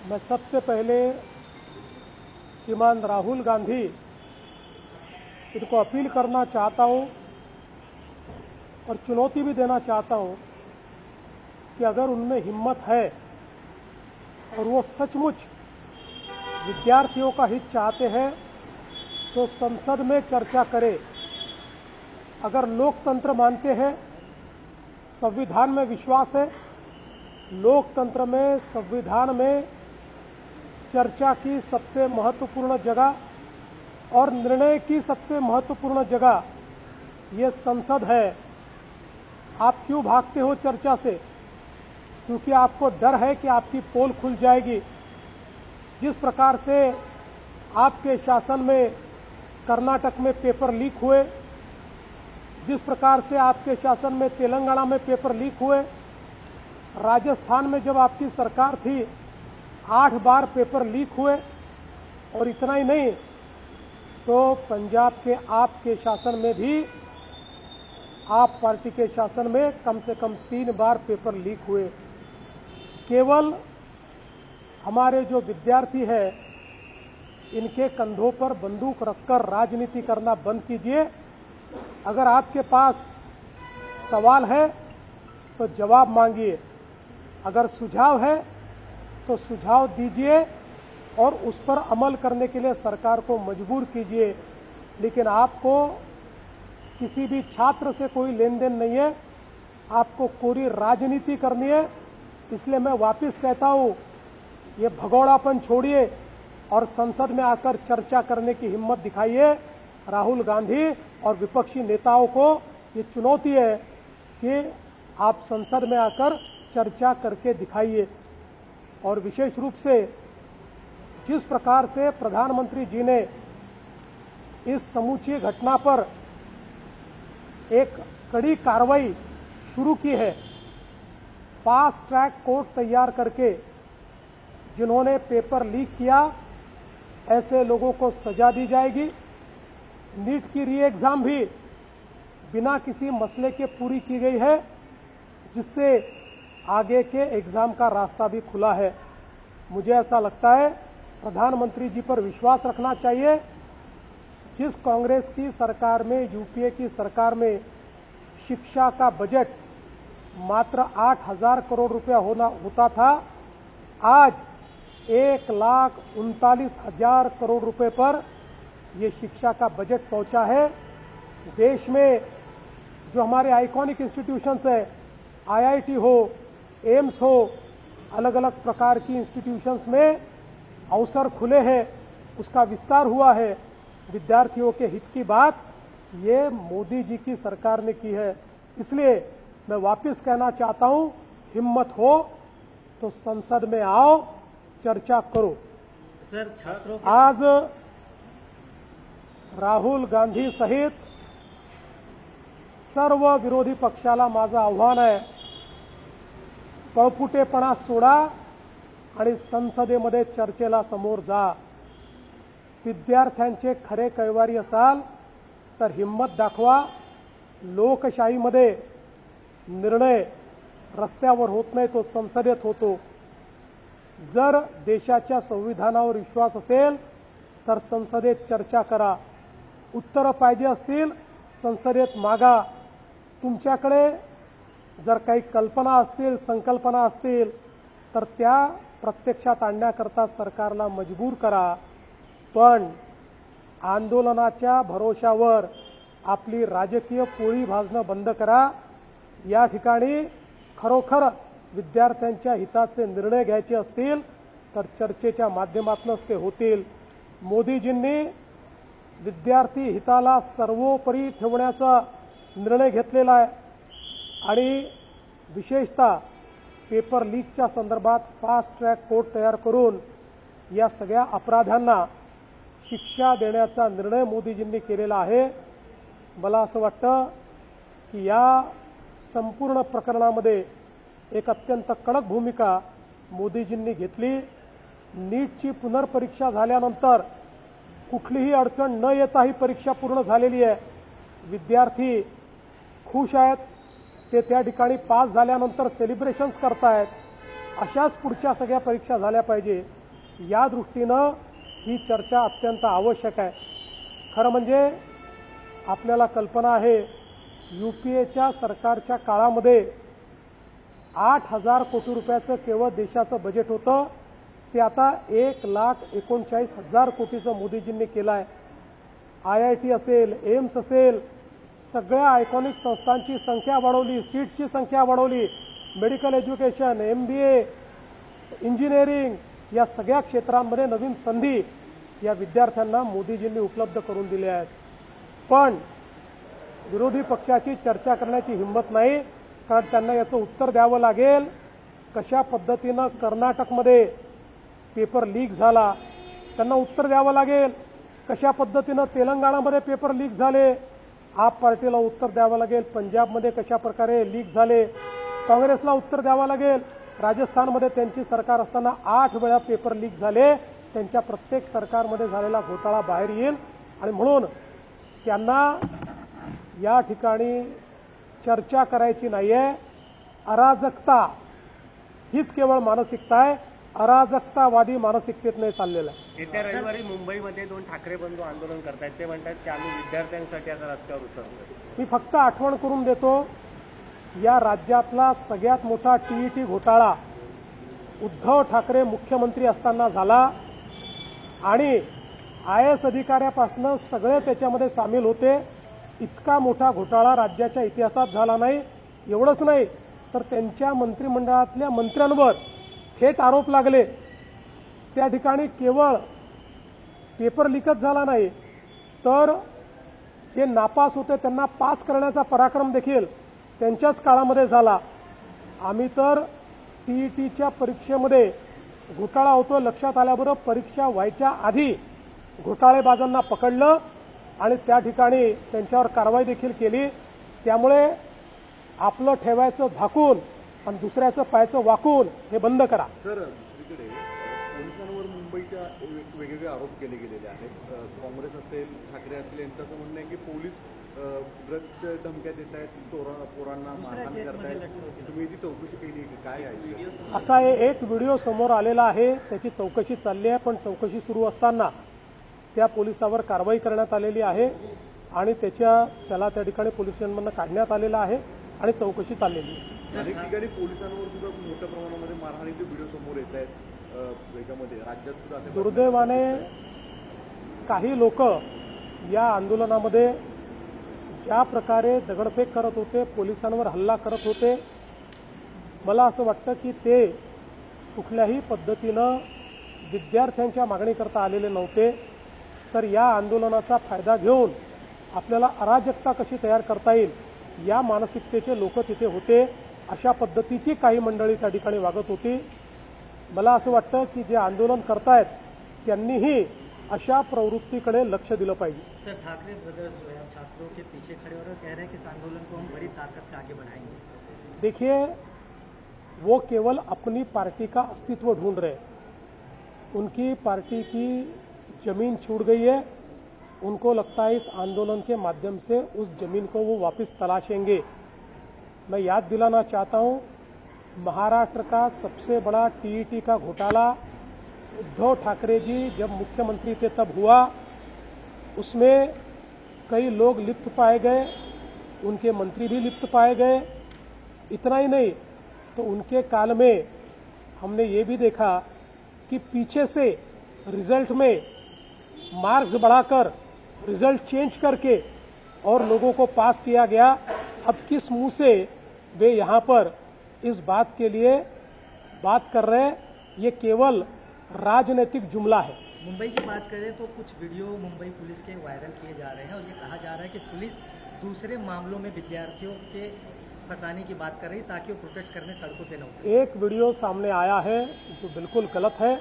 मैं सबसे पहले श्रीमान राहुल गांधी इनको अपील करना चाहता हूं और चुनौती भी देना चाहता हूं कि अगर उनमें हिम्मत है और वो सचमुच विद्यार्थियों का हित चाहते हैं तो संसद में चर्चा करें। अगर लोकतंत्र मानते हैं, संविधान में विश्वास है, लोकतंत्र में संविधान में चर्चा की सबसे महत्वपूर्ण जगह और निर्णय की सबसे महत्वपूर्ण जगह ये संसद है। आप क्यों भागते हो चर्चा से? क्योंकि आपको डर है कि आपकी पोल खुल जाएगी। जिस प्रकार से आपके शासन में कर्नाटक में पेपर लीक हुए, जिस प्रकार से आपके शासन में तेलंगाना में पेपर लीक हुए, राजस्थान में जब आपकी सरकार थी 8 बार पेपर लीक हुए, और इतना ही नहीं तो पंजाब के आपके शासन में भी, आप पार्टी के शासन में कम से कम 3 बार पेपर लीक हुए। केवल हमारे जो विद्यार्थी है इनके कंधों पर बंदूक रखकर राजनीति करना बंद कीजिए। अगर आपके पास सवाल है तो जवाब मांगिए, अगर सुझाव है तो सुझाव दीजिए और उस पर अमल करने के लिए सरकार को मजबूर कीजिए। लेकिन आपको किसी भी छात्र से कोई लेन देन नहीं है, आपको कोरी राजनीति करनी है। इसलिए मैं वापस कहता हूं, ये भगोड़ापन छोड़िए और संसद में आकर चर्चा करने की हिम्मत दिखाइए। राहुल गांधी और विपक्षी नेताओं को ये चुनौती है कि आप संसद में आकर चर्चा करके दिखाइए। और विशेष रूप से जिस प्रकार से प्रधानमंत्री जी ने इस समूची घटना पर एक कड़ी कार्रवाई शुरू की है, फास्ट ट्रैक कोर्ट तैयार करके जिन्होंने पेपर लीक किया ऐसे लोगों को सजा दी जाएगी। नीट की री एग्जाम भी बिना किसी मसले के पूरी की गई है, जिससे आगे के एग्जाम का रास्ता भी खुला है। मुझे ऐसा लगता है प्रधानमंत्री जी पर विश्वास रखना चाहिए। जिस कांग्रेस की सरकार में, यूपीए की सरकार में शिक्षा का बजट मात्र 8,000 करोड़ रुपया होता था, आज 1,39,000 करोड़ रुपए पर यह शिक्षा का बजट पहुंचा है। देश में जो हमारे आइकॉनिक इंस्टीट्यूशंस है, आईआईटी हो, एम्स हो, अलग अलग प्रकार की इंस्टीट्यूशंस में अवसर खुले हैं, उसका विस्तार हुआ है। विद्यार्थियों के हित की बात ये मोदी जी की सरकार ने की है। इसलिए मैं वापस कहना चाहता हूं, हिम्मत हो तो संसद में आओ, चर्चा करो। सर, छात्रों आज राहुल गांधी सहित सर्व विरोधी पक्षाला माझं आव्हान आहे, पळपुटेपणा सोडा आणि संसदेमध्ये चर्चेला समोर जा। विद्यार्थ्यांचे खरे कैवारी असाल तर हिम्मत दाखवा। लोकशाहीमध्ये निर्णय रस्त्यावर होत नाही, तो संसदेत होतो। जर देशाच्या संविधानावर विश्वास असेल तर संसदेत चर्चा करा। उत्तर पाहिजे असतील संसदेत मागा। तुमच्याकडे जर काही कल्पना असतील, संकल्पना असतील तर त्या प्रत्यक्षात आणण्याकरता सरकारला मजबूर करा। पण आंदोलनाच्या भरोशावर आपली राजकीय पोळी भाजणं बंद करा। या ठिकाणी खरोखर विद्यार्थ्यांच्या हिताचे निर्णय घ्यायचे असतील तर चर्चेच्या माध्यमातूनच ते होतील। मोदीजींनी विद्यार्थी हिताला सर्वोपरी ठेवण्याचा निर्णय घेतलेला आहे आणि विशेषतः पेपर लीकच्या संदर्भात फास्ट ट्रॅक कोर्ट तयार करून या सगळ्या अपराध्यांना शिक्षा देण्याचा निर्णय मोदीजींनी केलेला आहे। मला असं वाटतं की या संपूर्ण प्रकरणामध्ये एक अत्यंत कडक भूमिका मोदीजींनी घेतली। नीटची पुनर्परीक्षा झाल्यानंतर कुठलीही अडचण न येता ही परीक्षा पूर्ण झालेली आहे। विद्यार्थी खुश आहेत, ते त्या ठिकाणी पास झाल्यानंतर सेलिब्रेशन्स करतायत। अशाच पुढच्या सगळ्या परीक्षा झाल्या पाहिजे, या दृष्टीनं ही चर्चा अत्यंत आवश्यक आहे. खरं म्हणजे आपल्याला कल्पना आहे, UPAच्या सरकारच्या काळामध्ये 8,000 कोटी रुपयाचं केवळ देशाचं बजेट होतं, ते आता 1,39,000 कोटीचं मोदीजींनी केलं आहे. IIT असेल, एम्स असेल, सगळ्या आयकॉनिक संस्थांची संख्या वाढवली, सीट्सची संख्या वाढवली, मेडिकल एज्युकेशन, MBA, इंजिनिअरिंग या सगळ्या क्षेत्रांमध्ये नवीन संधी या विद्यार्थ्यांना मोदीजींनी उपलब्ध करून दिल्या आहेत. पण विरोधी पक्षाची चर्चा करण्याची हिंमत नाही, कारण त्यांना याचं उत्तर द्यावं लागेल. कशा पद्धतीनं कर्नाटकमध्ये पेपर लीक झाला, त्यांना उत्तर द्यावं लागेल. कशा पद्धतीनं तेलंगणामध्ये पेपर लीक झाले, आप पार्टीला उत्तर द्यावं लागेल. पंजाबमध्ये कशा प्रकारे लीक झाले, काँग्रेसला उत्तर द्यावं लागेल. राजस्थानमध्ये त्यांची सरकार असताना 8 वेळा पेपर लीक झाले. त्यांच्या प्रत्येक सरकारमध्ये झालेला घोटाळा बाहेर येईल. आणि म्हणून त्यांना या ठिकाणी चर्चा करायची नाहीये. अराजकता हीच केवळ मानसिकता आहे, अराजकतावादी मानसिकतेत चाललेलं आहे. येत्या रविवारी मुंबईमध्ये 2 ठाकरे बंधू आंदोलन करतायत. ते म्हणतात की आम्ही विद्यार्थ्यांसाठी आता रस्त्यावर उतरतो. मी फक्त आठवण करून देतो, या राज्यातला सगळ्यात मोठा TET घोटाळा उद्धव ठाकरे मुख्यमंत्री असताना झाला आणि IAS अधिकाऱ्यापासून सगळे त्याच्यामध्ये सामील होते. इतका मोठा घोटाळा राज्याच्या इतिहासात झाला नाही. एवढंच नाही तर त्यांच्या मंत्रिमंडळातल्या मंत्र्यांवर थेट आरोप लागले. त्या ठिकाणी केवळ पेपर लीकच झाला नाही, तर जे नापास होते त्यांना पास करण्याचा पराक्रम देखील त्यांच्याच काळामध्ये झाला. आम्ही तर TETच्या परीक्षेमध्ये घोटाळा होतो लक्षात आल्याबरोबर परीक्षा व्हायच्या आधी घोटाळेबाजांना पकडलं आणि त्या ठिकाणी त्यांच्यावर कारवाई देखील केली. त्यामुळे आपलं ठेवायचं झाकून आणि दुसऱ्याचं पायचं वाकून हे बंद करा. सर, दुसरीकडे पोलिसांवर मुंबईच्या वेगवेगळे आरोप केले गेलेले आहेत. काँग्रेस असेल, ठाकरे असेल, यांचं असं म्हणणं आहे की पोलीस ड्रग्सच्या धमक्या देत आहेत, पोरांना मारहाण करतायत. तुम्ही ती चौकशी केली की काय आहे? असा एक व्हिडिओ समोर आलेला आहे, त्याची चौकशी चालली आहे. पण चौकशी सुरू असताना त्या पोलिसावर कारवाई करण्यात आलेली आहे आणि त्याला त्या ठिकाणी पोलीस स्टेशनमधून काढण्यात आलेलं आहे आणि चौकशी चाललेली आहे. अनेक ठिकाणी पोलिसांवर सुद्धा मोठ्या प्रमाणामध्ये मारहाणीचे व्हिडिओ समोर येत आहेत. वेगामध्ये राज्यात सुद्धा दुर्दैवाने काही लोक या आंदोलनामध्ये ज्या प्रकारे दगडफेक करत होते, पोलिसांवर हल्ला करत होते, मला असं वाटतं की ते कुठल्याही पद्धतीनं विद्यार्थ्यांच्या मागणीकरता आलेले नव्हते. तर या आंदोलनाचा फायदा घेऊन आपल्याला अराजकता कशी तयार करता येईल या मानसिकतेचे लोक तिथे होते. अशा पद्धतीची काही मंडळी त्या ठिकाणी वागत होती. मला असं वाटतं की जे आंदोलन करतायत त्यांनीही अशा प्रवृत्तीकडे लक्ष दिलं पाहिजे. सर, ठाकरे ब्रदर्स जो है छात्रों के पीछे खड़े और कह रहे हैं कि इस आंदोलन को हम बड़ी ताकत से आगे बढ़ाएंगे. देखिए, वो केवल अपनी पार्टी का अस्तित्व ढूंढ रहे. उनकी पार्टी की जमीन छूट गई है. उनको लगता है इस आंदोलन के माध्यम से उस जमीन को वो वापस तलाशेंगे. मैं याद दिलाना चाहता हूं, महाराष्ट्र का सबसे बड़ा TET का घोटाला उद्धव ठाकरे जी जब मुख्यमंत्री थे तब हुआ. उसमें कई लोग लिप्त पाए गए, उनके मंत्री भी लिप्त पाए गए. इतना ही नहीं तो उनके काल में हमने ये भी देखा कि पीछे से रिजल्ट में मार्क्स बढ़ाकर रिजल्ट चेंज करके और लोगों को पास किया गया. अब किस मुंह से वे यहां पर इस बात के लिए बात कर रहे हैं? ये केवल राजनीतिक जुमला है. मुंबई की बात करें तो कुछ वीडियो मुंबई पुलिस के वायरल किए जा रहे हैं और ये कहा जा रहा है कि पुलिस दूसरे मामलों में विद्यार्थियों के फंसाने की बात कर रही ताकि वो प्रोटेस्ट करने सड़कों पे न उतरे. एक वीडियो सामने आया है जो बिल्कुल गलत है.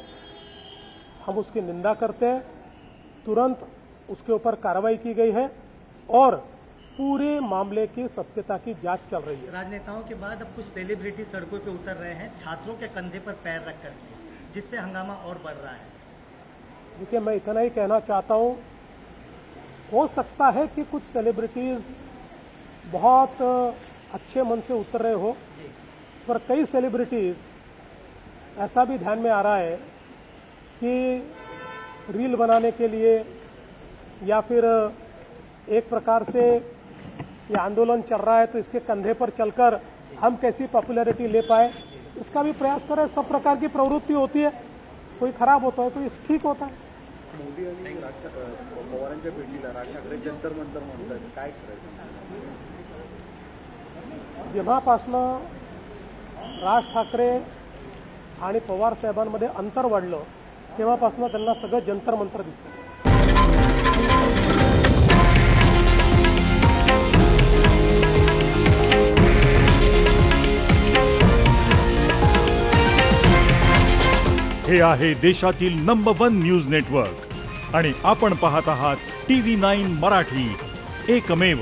हम उसकी निंदा करते हैं. तुरंत उसके ऊपर कार्रवाई की गई है और पूरे मामले की सत्यता की जांच चल रही है. राजनेताओं के बाद अब कुछ सेलिब्रिटी सड़कों पे उतर रहे हैं छात्रों के कंधे पर पैर रख कर, जिससे हंगामा और बढ़ रहा है. देखिए, मैं इतना ही कहना चाहता हूं, हो सकता है कि कुछ सेलिब्रिटीज बहुत अच्छे मन से उतर रहे हो, पर कई सेलिब्रिटीज ऐसा भी ध्यान में आ रहा है कि रील बनाने के लिए या फिर एक प्रकार से ये आंदोलन चल रहा है तो इसके कंधे पर चलकर हम कैसी पॉपुलैरिटी ले पाए, इसका भी प्रयास करें। सब प्रकार की प्रवृत्ति होती है, कोई खराब होता है कोई ठीक होता है। मोदी आणि पवारांच्या भेटीला राज ठाकरे जंतर मंतर म्हणतात, काय करायचं? जेव्हापासनं राज ठाकरे आणि पवार साहेबांमध्ये अंतर वाढलं तेव्हापासनं त्यांना सगळं जंतर मंतर दिसतं। हे आहे देशातील नंबर 1 न्यूज नेटवर्क आणि आपण पाहत आहात TV9 मराठी, एकमेव।